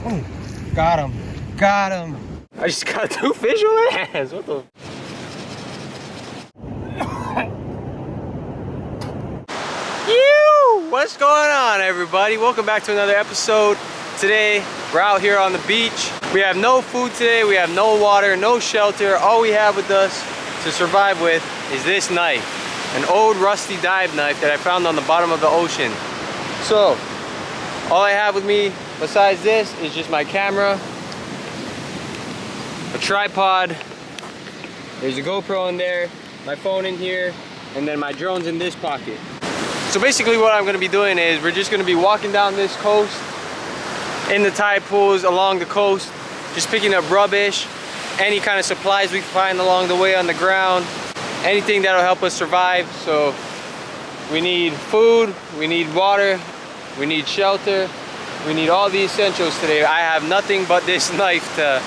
Oh, got him. Got him. I just got 2 fish on my hands. What the? What's going on, everybody? Welcome back to another episode. Today, we're out here on the beach. We have no food today. We have no water, no shelter. All we have with us to survive with is this knife. An old rusty dive knife that I found on the bottom of the ocean. So, all I have with me besides this is just my camera, a tripod, there's a GoPro in there, my phone in here, and then my drone's in this pocket. So basically what I'm going to be doing is we're just going to be walking down this coast in the tide pools along the coast, just picking up rubbish, any kind of supplies we find along the way on the ground, anything that'll help us survive. So we need food, we need water, we need shelter, we need all the essentials today. I have nothing but this knife to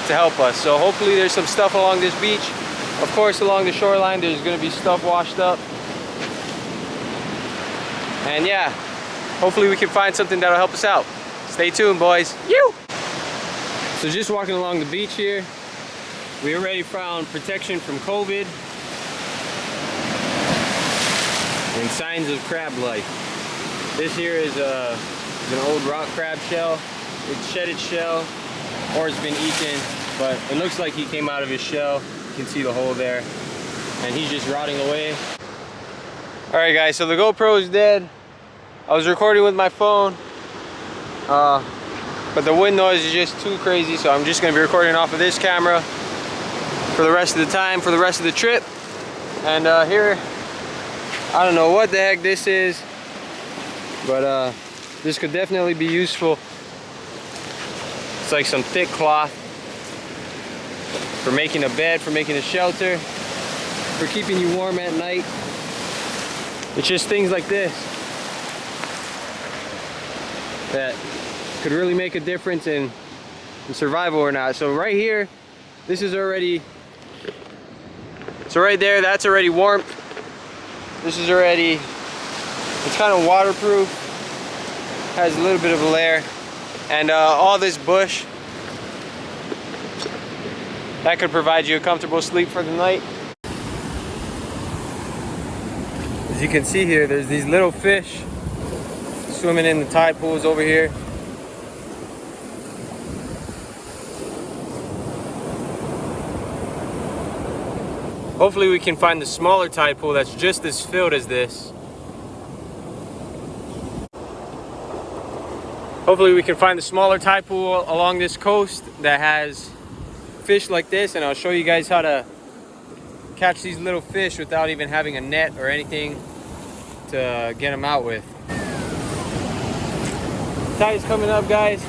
help us. So hopefully there's some stuff along this beach. Of course, along the shoreline there's going to be stuff washed up. And yeah, hopefully we can find something that'll help us out. Stay tuned, boys. You. So just walking along the beach here, we already found protection from COVID and signs of crab life. This here is an old rock crab shell. It's shed its shell or it's been eaten, but it looks like he came out of his shell. You can see the hole there, and he's just rotting away. Alright guys, so the GoPro is dead. I was recording with my phone, but the wind noise is just too crazy, so I'm just going to be recording off of this camera for the rest of the time, for the rest of the trip. And here, I don't know what the heck this is, but this could definitely be useful. It's like some thick cloth for making a bed, for making a shelter, for keeping you warm at night. It's just things like this that could really make a difference in survival or not. So right here, this is already, so right there, that's already warm. This is already, it's kind of waterproof, has a little bit of a layer, and all this bush, that could provide you a comfortable sleep for the night. As you can see here, there's these little fish swimming in the tide pools over here. Hopefully we can find the smaller tide pool that's just as filled as this. Hopefully we can find the smaller tide pool along this coast that has fish like this, and I'll show you guys how to catch these little fish without even having a net or anything to get them out with. Tide is coming up, guys.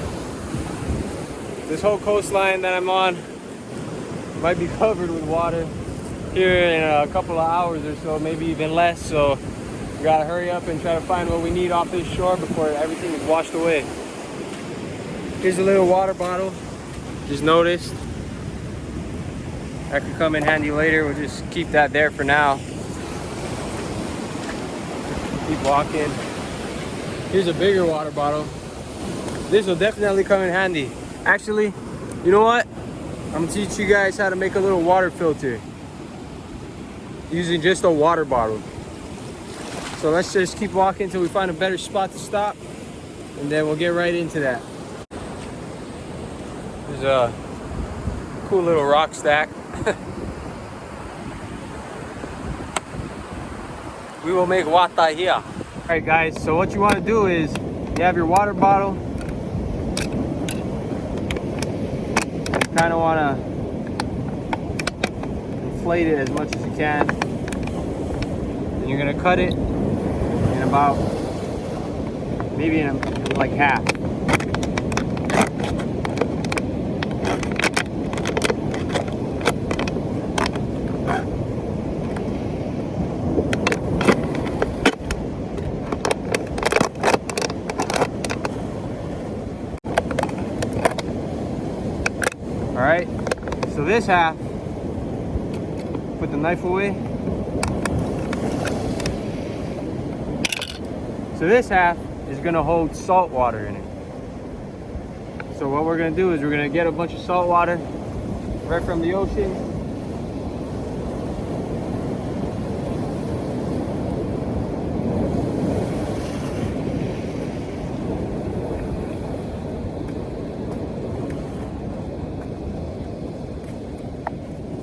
This whole coastline that I'm on might be covered with water here in a couple of hours or so, maybe even less. So we gotta hurry up and try to find what we need off this shore before everything is washed away. Here's a little water bottle, just noticed. That could come in handy later. We'll just keep that there for now. Keep walking. Here's a bigger water bottle. This will definitely come in handy. Actually, you know what? I'm gonna teach you guys how to make a little water filter using just a water bottle. So let's just keep walking until we find a better spot to stop, and then we'll get right into that. There's a cool little rock stack. We will make water here. All right guys, so what you want to do is you have your water bottle. Kind of want to inflate it as much as you can. And you're going to cut it in about, maybe in like half. Alright, so this half, put the knife away. So this half is going to hold salt water in it. So what we're gonna do is we're gonna get a bunch of salt water right from the ocean.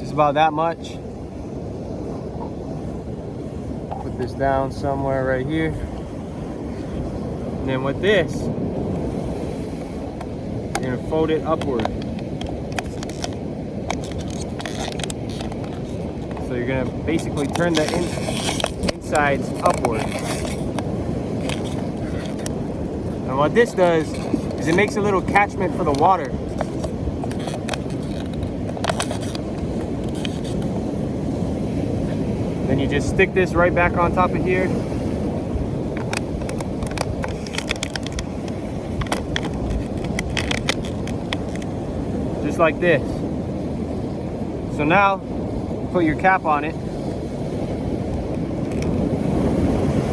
Just about that much. Put this down somewhere right here. And then with this, you're gonna fold it upward. So you're gonna basically turn the insides upward. And what this does is it makes a little catchment for the water. Then you just stick this right back on top of here. Just like this. So now, put your cap on it.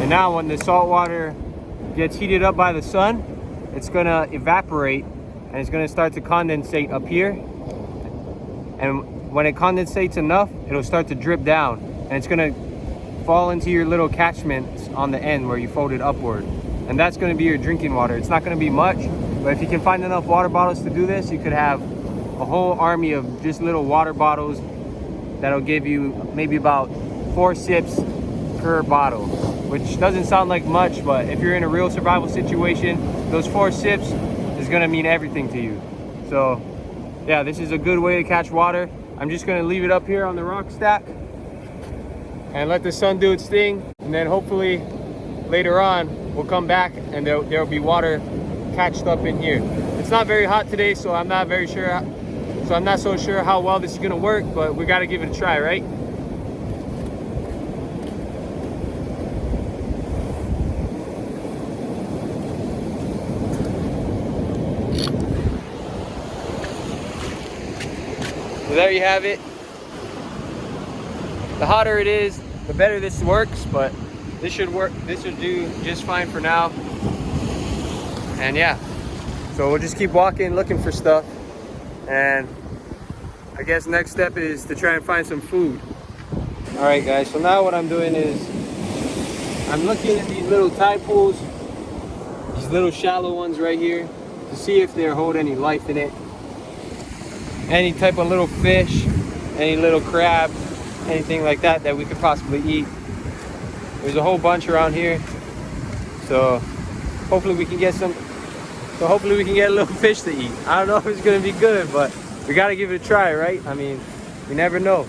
And now when the salt water gets heated up by the sun, it's gonna evaporate and it's gonna start to condensate up here. And when it condensates enough, it'll start to drip down. And it's gonna fall into your little catchments on the end where you fold it upward. And that's gonna be your drinking water. It's not gonna be much, but if you can find enough water bottles to do this, you could have a whole army of just little water bottles that'll give you maybe about 4 sips per bottle, which doesn't sound like much, but if you're in a real survival situation, those 4 sips is gonna mean everything to you. So yeah, this is a good way to catch water. I'm just gonna leave it up here on the rock stack and let the sun do its thing, and then hopefully later on we'll come back and there'll be water catched up in here. It's not very hot today, so I'm not so sure how well this is gonna work, but we gotta give it a try, right? So there you have it. The hotter it is, the better this works, but this should work. This should do just fine for now. And yeah, so we'll just keep walking, looking for stuff. And I guess next step is to try and find some food. All right, guys, so now what I'm doing is I'm looking at these little tide pools, these little shallow ones right here, to see if they hold any life in it. Any type of little fish, any little crab, anything like that that we could possibly eat. There's a whole bunch around here, so hopefully we can get some. So hopefully we can get a little fish to eat. I don't know if it's gonna be good, but we gotta give it a try, right? I mean, we never know.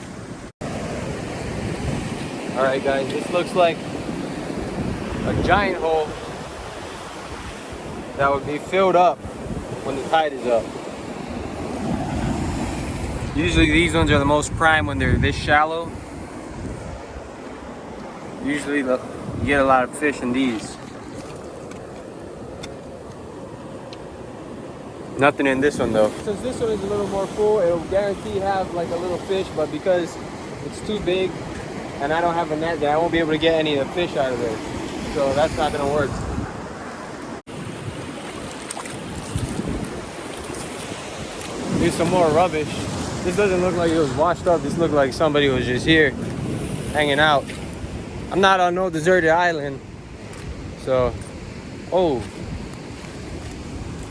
All right, guys, this looks like a giant hole that would be filled up when the tide is up. Usually these ones are the most prime when they're this shallow. Usually you get a lot of fish in these. Nothing in this one though. Since this one is a little more full, it'll guarantee have like a little fish, but because it's too big and I don't have a net there, I won't be able to get any of the fish out of there. So that's not gonna work. Here's some more rubbish. This doesn't look like it was washed up. This looked like somebody was just here hanging out. I'm not on no deserted island. So, oh,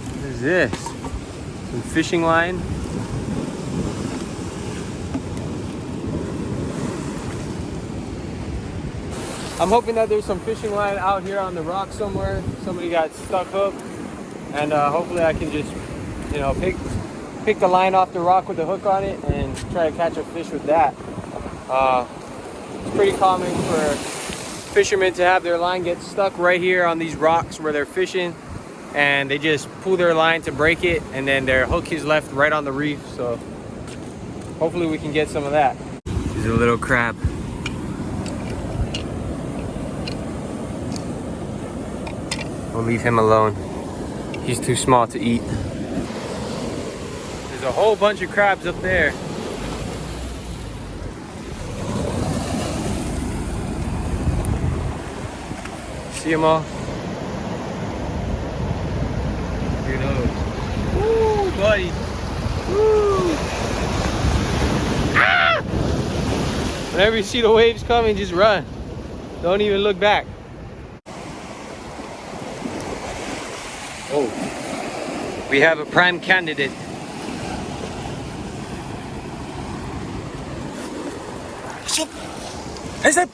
what is this? Some fishing line. I'm hoping that there's some fishing line out here on the rock somewhere. Somebody got stuck hooked, and hopefully I can just, you know, pick the line off the rock with the hook on it and try to catch a fish with that. It's pretty common for fishermen to have their line get stuck right here on these rocks where they're fishing, and they just pull their line to break it, and then their hook is left right on the reef. So hopefully we can get some of that. He's a little crab. We'll leave him alone. He's too small to eat. There's a whole bunch of crabs up there. See them all? Look at those. Woo! buddy. Woo. Ah! Whenever you see the waves coming, just run. Don't even look back. Oh, we have a prime candidate. Is it?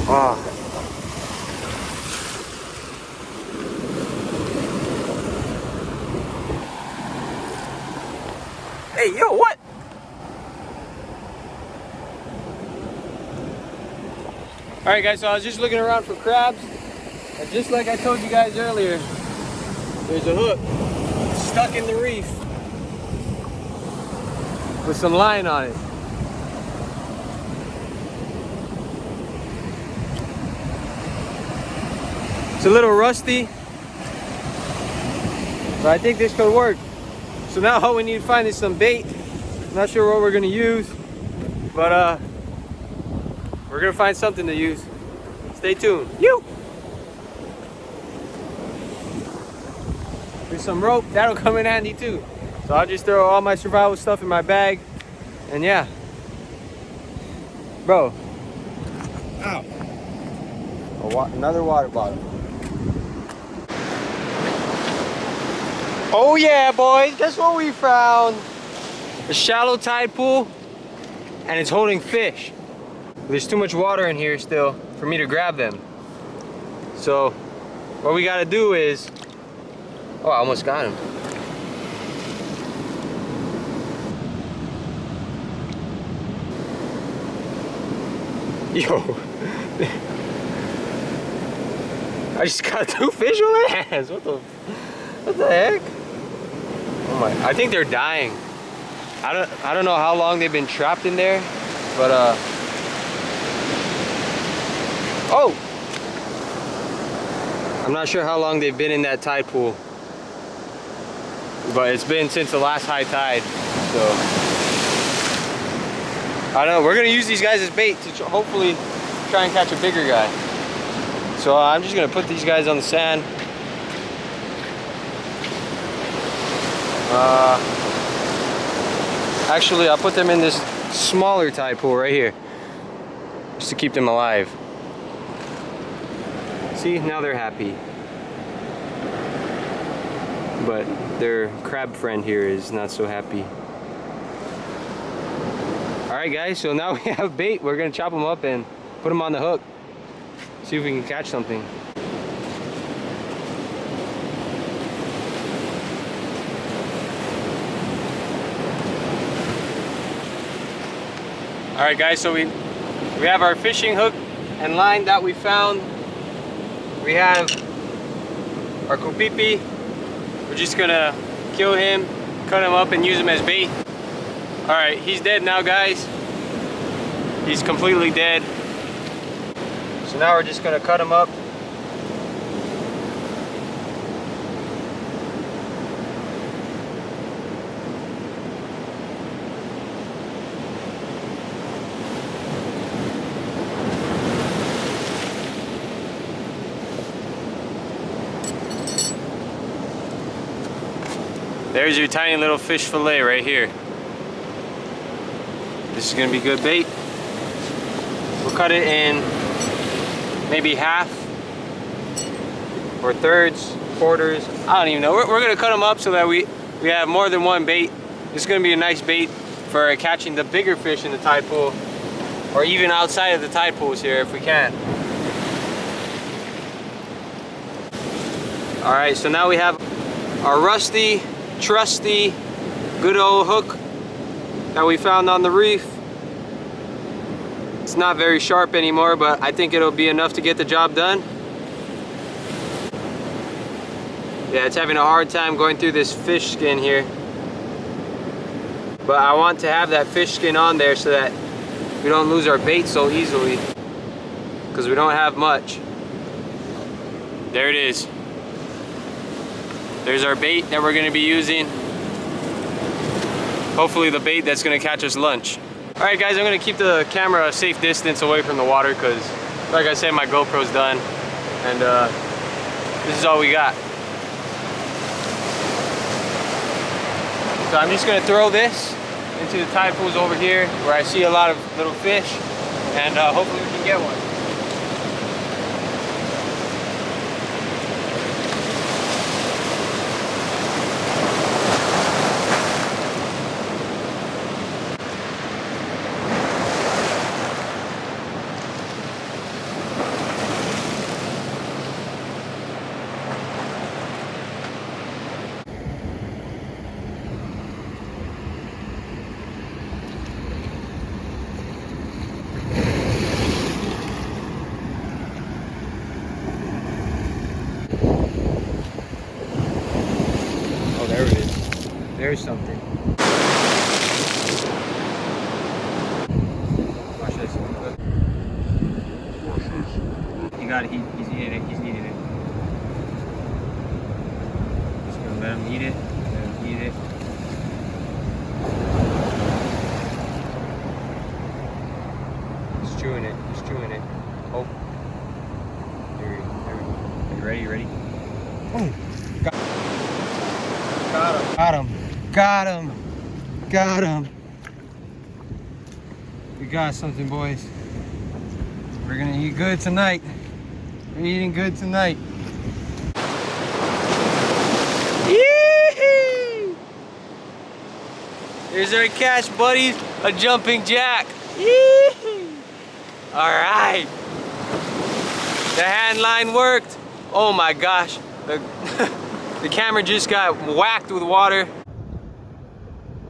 Oh. Hey, yo, what? All right, guys, so I was just looking around for crabs. And just like I told you guys earlier, there's a hook stuck in the reef with some line on it. It's a little rusty, but I think this could work. So now all we need to find is some bait. I'm not sure what we're gonna use, but we're gonna find something to use. Stay tuned. There's some rope, that'll come in handy too. So I'll just throw all my survival stuff in my bag, and yeah. Bro. Ow. Another water bottle. Oh yeah, boys, guess what we found? A shallow tide pool, and it's holding fish. There's too much water in here still for me to grab them. So what we gotta do is, oh, I almost got him. Yo. I just got 2 fish on my hands. What the heck? Oh my, I think they're dying. I don't know how long they've been trapped in there, but oh! I'm not sure how long they've been in that tide pool, but it's been since the last high tide, so I don't know. We're gonna use these guys as bait to hopefully try and catch a bigger guy. So I'm just gonna put these guys on the sand. Actually, I'll put them in this smaller tide pool right here, just to keep them alive. See, now they're happy. But their crab friend here is not so happy. Alright guys, so now we have bait. We're gonna chop them up and put them on the hook. See if we can catch something. Alright guys, so we have our fishing hook and line that we found. We have our kupipi. We're just gonna kill him, cut him up and use him as bait. Alright, he's dead now guys. He's completely dead. So now we're just gonna cut him up. There's your tiny little fish fillet right here. This is gonna be good bait. We'll cut it in maybe half or thirds, quarters. I don't even know. We're gonna cut them up so that we have more than one bait. This is gonna be a nice bait for catching the bigger fish in the tide pool, or even outside of the tide pools here if we can. All right, so now we have our rusty, trusty, good old hook that we found on the reef. It's not very sharp anymore, but I think it'll be enough to get the job done. Yeah, it's having a hard time going through this fish skin here. But I want to have that fish skin on there so that we don't lose our bait so easily, because we don't have much. There it is. There's our bait that we're gonna be using. Hopefully the bait that's gonna catch us lunch. All right guys, I'm gonna keep the camera a safe distance away from the water because, like I said, my GoPro's done. And this is all we got. So I'm just gonna throw this into the tide pools over here where I see a lot of little fish, and hopefully we can get one. Oh, there it is. There's something. Watch this. Look. He got it. He's eating it. He's eating it. Just gonna let him eat it. Let him eat it. He's chewing it. He's chewing it. Oh. There we go. You ready? You ready? Oh. Got him. Got him. Got him. We got something, boys. We're gonna eat good tonight. We're eating good tonight. Yee-hee! Here's our catch, buddies. A jumping jack. Yee-hee! All right. The hand line worked. Oh my gosh. The camera just got whacked with water.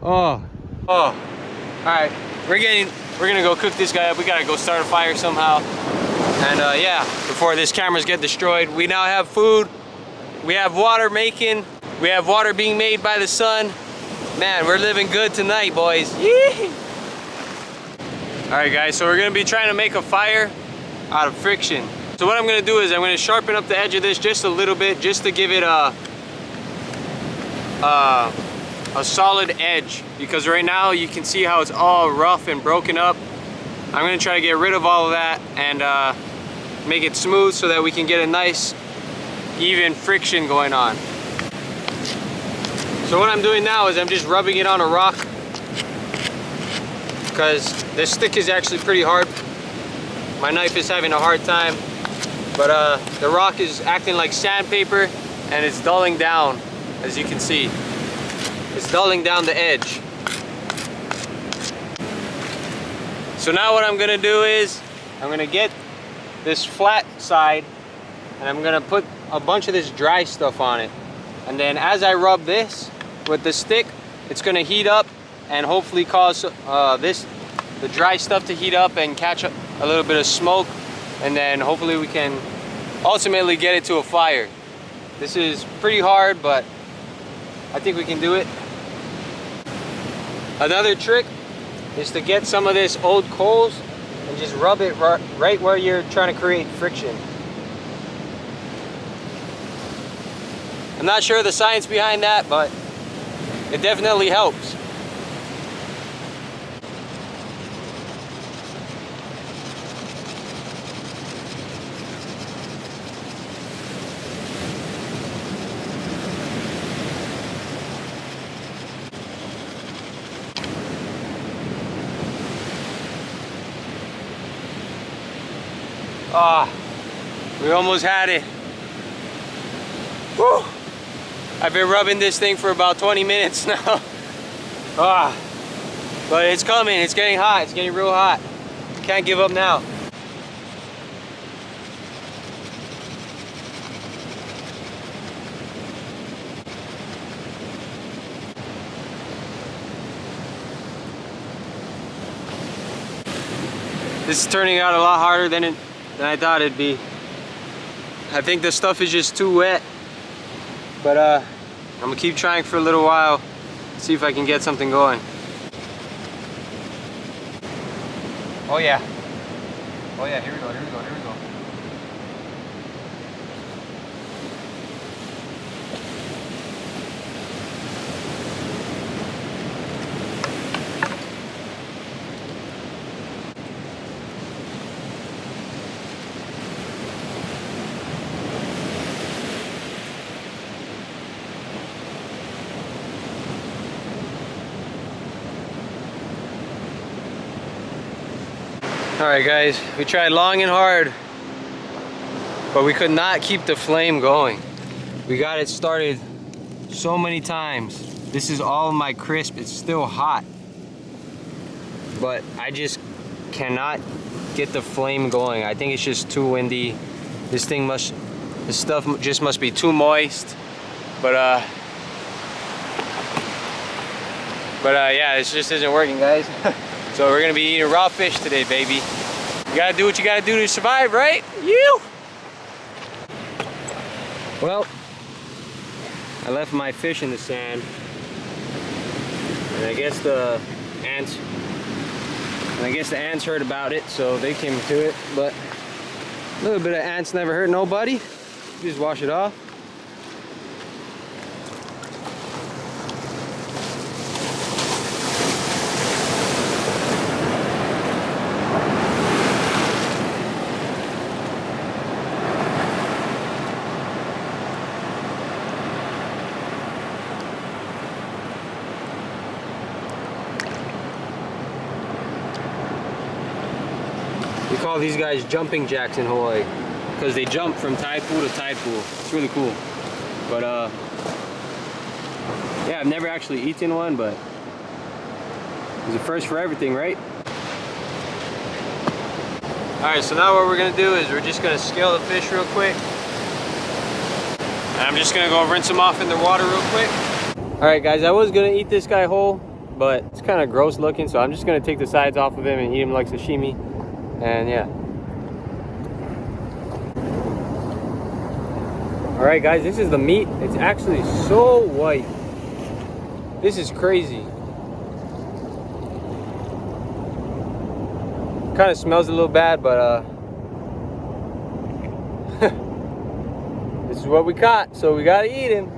Oh. All right. We're gonna go cook this guy up. We gotta go start a fire somehow. And yeah, before this cameras get destroyed. We now have food. We have water making. We have water being made by the sun. Man, we're living good tonight, boys. Yee! All right, guys. So we're gonna be trying to make a fire out of friction. So what I'm gonna do is I'm gonna sharpen up the edge of this just a little bit, just to give it a solid edge, because right now you can see how it's all rough and broken up. I'm gonna try to get rid of all of that and make it smooth so that we can get a nice even friction going on. So what I'm doing now is I'm just rubbing it on a rock, because this stick is actually pretty hard. My knife is having a hard time, but the rock is acting like sandpaper and it's dulling down, as you can see. It's dulling down the edge. So now what I'm gonna do is I'm gonna get this flat side and I'm gonna put a bunch of this dry stuff on it. And then as I rub this with the stick, it's gonna heat up and hopefully cause the dry stuff to heat up and catch a little bit of smoke. And then hopefully we can ultimately get it to a fire. This is pretty hard, but I think we can do it. Another trick is to get some of this old coals and just rub it right where you're trying to create friction. I'm not sure the science behind that, but it definitely helps. Ah, we almost had it. Woo! I've been rubbing this thing for about 20 minutes now. Ah, but it's coming. It's getting hot. It's getting real hot. Can't give up now. This is turning out a lot harder than I thought it'd be. I think the stuff is just too wet. But I'm gonna keep trying for a little while, see if I can get something going. Oh yeah. Oh yeah, here we go, here we go, here we go. Alright guys, we tried long and hard, but we could not keep the flame going. We got it started so many times. This is all of my crisp, it's still hot. But I just cannot get the flame going. I think it's just too windy. This stuff just must be too moist. But yeah, this just isn't working, guys. So we're gonna be eating raw fish today, baby. You gotta do what you gotta do to survive, right? You! Well, I left my fish in the sand. And I guess the ants heard about it, so they came to it. But a little bit of ants never hurt nobody. Just wash it off. We call these guys jumping jacks in Hawaii because they jump from tide pool to tide pool. It's really cool. But yeah, I've never actually eaten one, but it's a first for everything, right? Alright, so now what we're gonna do is we're just gonna scale the fish real quick. And I'm just gonna go rinse them off in the water real quick. Alright guys, I was gonna eat this guy whole, but it's kind of gross looking, so I'm just gonna take the sides off of him and eat him like sashimi. And yeah. Alright guys, this is the meat. It's actually so white. This is crazy. Kind of smells a little bad, but this is what we caught, so we gotta eat him.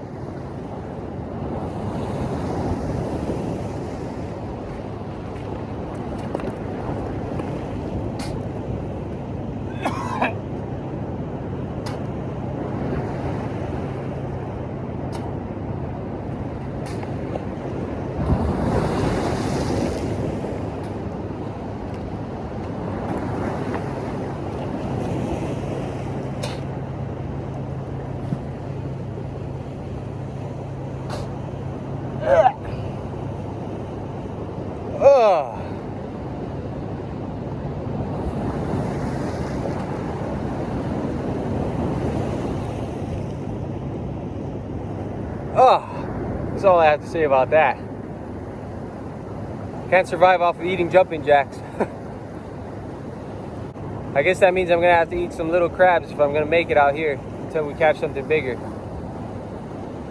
That's all I have to say about that. Can't survive off of eating jumping jacks. I guess that means I'm gonna have to eat some little crabs if I'm gonna make it out here until we catch something bigger.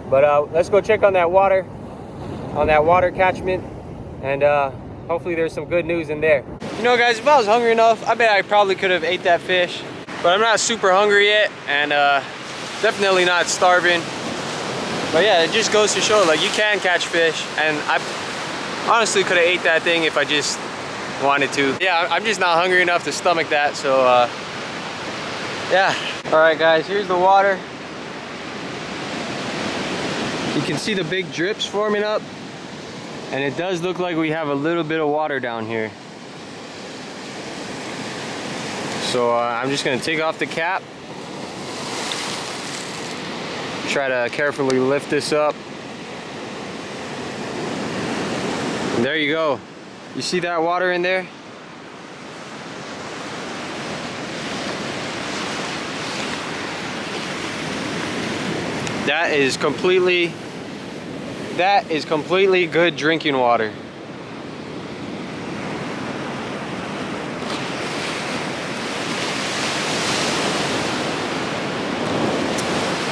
But let's go check on that water catchment, and hopefully there's some good news in there. You know guys, if I was hungry enough, I bet I probably could have ate that fish. But I'm not super hungry yet, and definitely not starving. But yeah, it just goes to show, like, you can catch fish, and I honestly could have ate that thing if I just wanted to. Yeah, I'm just not hungry enough to stomach that, so yeah. All right guys, here's the water. You can see the big drips forming up, and it does look like we have a little bit of water down here. So I'm just gonna take off the cap. Try to carefully lift this up. And there you go. You see that water in there? That is completely good drinking water.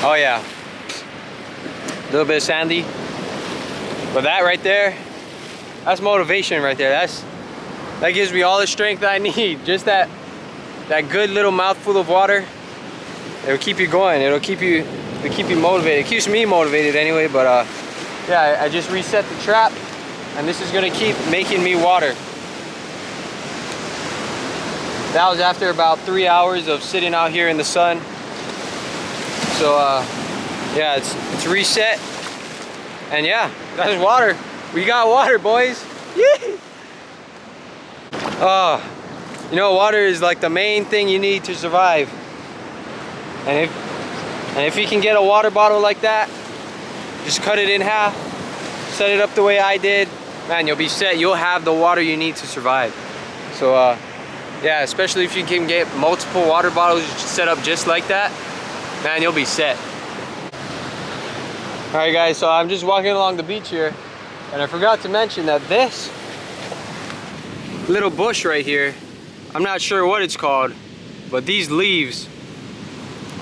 Oh yeah. A little bit sandy, but that right there, that's motivation right there. That gives me all the strength I need. Just that good little mouthful of water, it'll keep you going. It'll keep you motivated. It keeps me motivated anyway. But yeah, I just reset the trap, and this is gonna keep making me water. That was after about 3 hours of sitting out here in the sun. So yeah, it's reset, and yeah, that's water. We got water, boys. Yeah. Oh, You know, water is like the main thing you need to survive. And if you can get a water bottle like that, just cut it in half, set it up the way I did, man, you'll be set. You'll have the water you need to survive. So yeah, especially if you can get multiple water bottles set up just like that, man, you'll be set. All right guys, so I'm just walking along the beach here, and I forgot to mention that this little bush right here, I'm not sure what it's called, but these leaves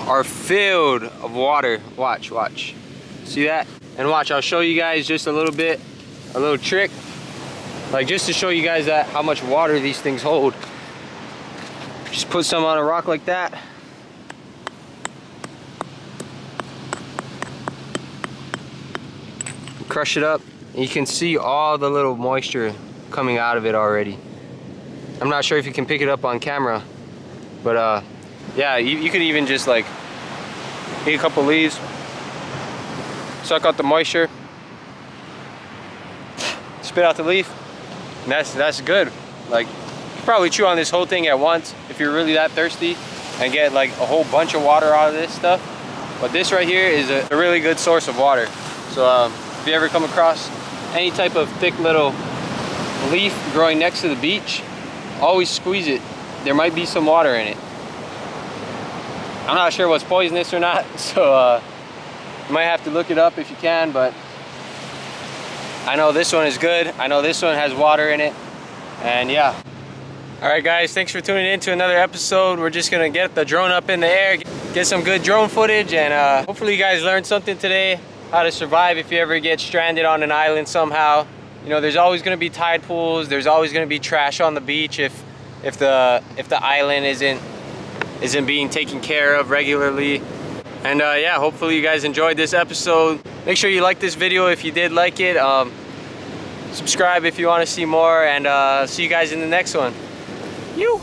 are filled of water. Watch, watch. See that? And watch, I'll show you guys just a little bit, a little trick, like just to show you guys that how much water these things hold. Just put some on a rock like that. Crush it up. You can see all the little moisture coming out of it already. I'm not sure if you can pick it up on camera, but yeah, you could even just like eat a couple leaves, suck out the moisture, spit out the leaf, and that's good. Like, you could probably chew on this whole thing at once if you're really that thirsty and get like a whole bunch of water out of this stuff. But this right here is a really good source of water. So if you ever come across any type of thick little leaf growing next to the beach, always squeeze it. There might be some water in it. I'm not sure what's poisonous or not, so you might have to look it up if you can, but I know this one is good. I know this one has water in it, and yeah. All right guys, thanks for tuning in to another episode. We're just gonna get the drone up in the air, get some good drone footage, and hopefully you guys learned something today, how to survive if you ever get stranded on an island somehow. You know, there's always gonna be tide pools, there's always gonna be trash on the beach if the island isn't being taken care of regularly. And yeah, hopefully you guys enjoyed this episode. Make sure you like this video if you did like it. Subscribe if you want to see more, and see you guys in the next one. You.